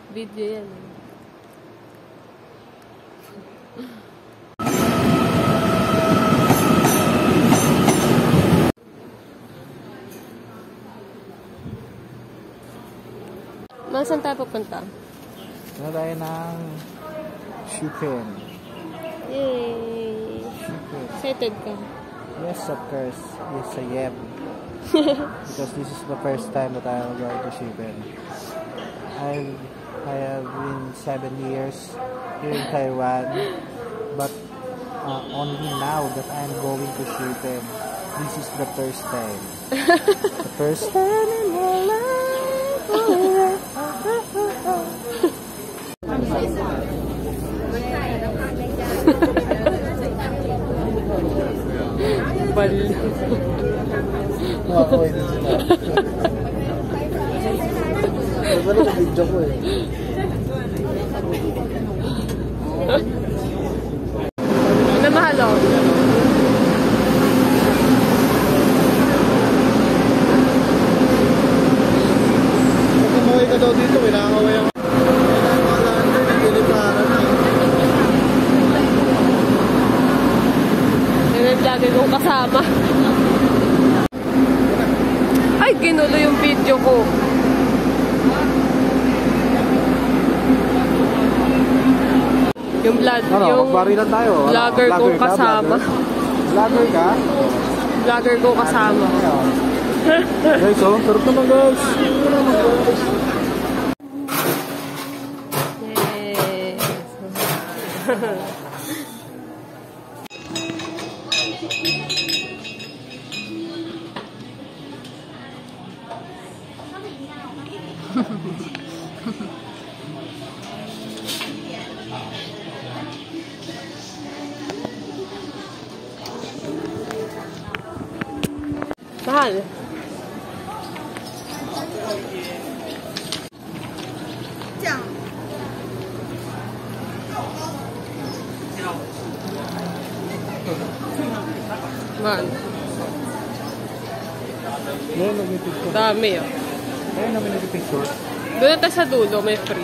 Video yan. Saan tayo pupunta? Ano tayo ng Shippen. Yay! Shippen. Excited ka? Yes, of course. Yes, I am. Because this is the first time that I am going to Shippen. I have been 7 years here in Taiwan, but only now that I am going to Shippen. This is the first time. The first time in my life. Bali. Makakuha din sila. Bali na video ko eh. Namahalo. Pag umuwi ka daw dito, kinakaway ako. Lagi kong kasama. Ay, ginulo yung video ko. Yung vlog, ano, yung barilan tayo. vlogger kong kasama. Vlogger ka? Vlogger ko kasama. Guys, oh, sarap naman guys. Yes. Mahal. Mahal. Dami ah. Ayun namin nag-picture. Doon na tayo sa dulo, may free.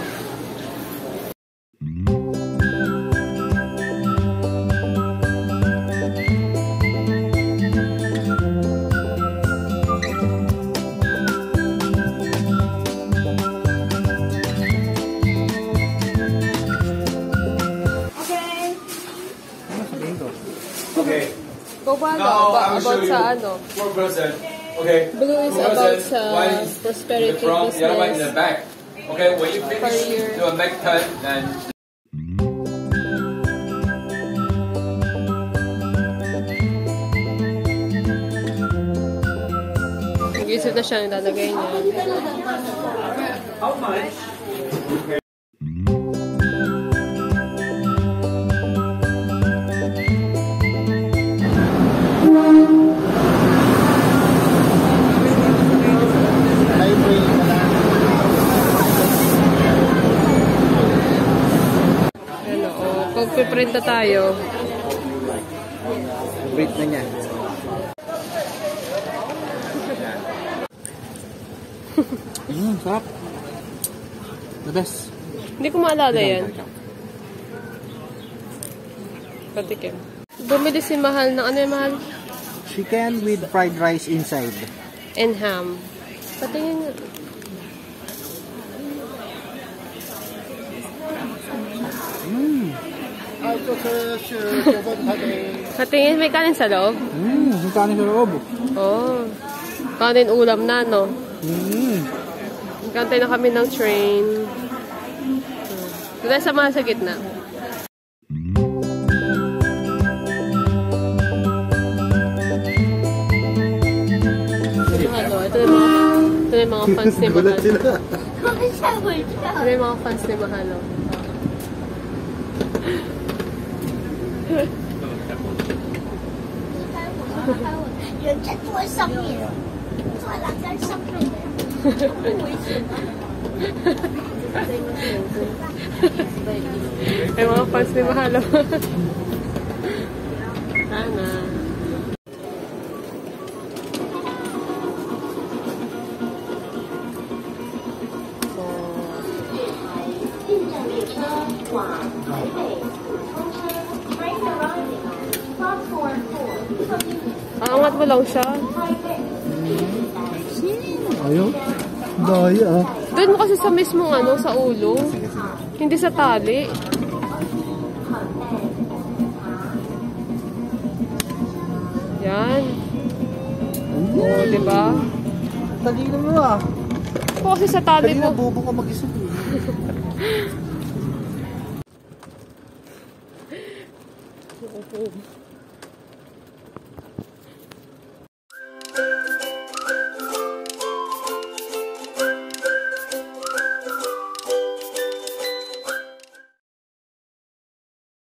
Okay. Now I will show you one person. Okay. Blue is about prosperity, business, the other one in the back. Okay, when you finish, career. do a back turn, then. Nag-isip na siya, nilalagay niya. How much? Okay. Magpiprint na tayo. Break na niya. Sarap. The best. Hindi ko maalala yan. Patikim. Bumili si Mahal ng ano yung Mahal? Chicken with fried rice inside. And ham. Patingin nga. Patingin, may kanin sa loob? May kanin sa loob. Oh. Kanin ulam na, no? Kantay na kami ng train. Dito sa mga sa gitna. Ito yung mga fans ni Mahal. Ito yung mga fans ni Mahal. 人在坐上面，坐栏杆上面，很危险吗？ Ay, mga fans ni Mahal. Sana. Aangat mo lang siya. Ayaw. Daya ah. Doon mo kasi sa mismong ano, sa ulo. Hindi sa tali. Yan. Oo, diba? Talino mo ah. O, kasi sa tali Kanina mo. bobo ka mag-isip eh. Oo.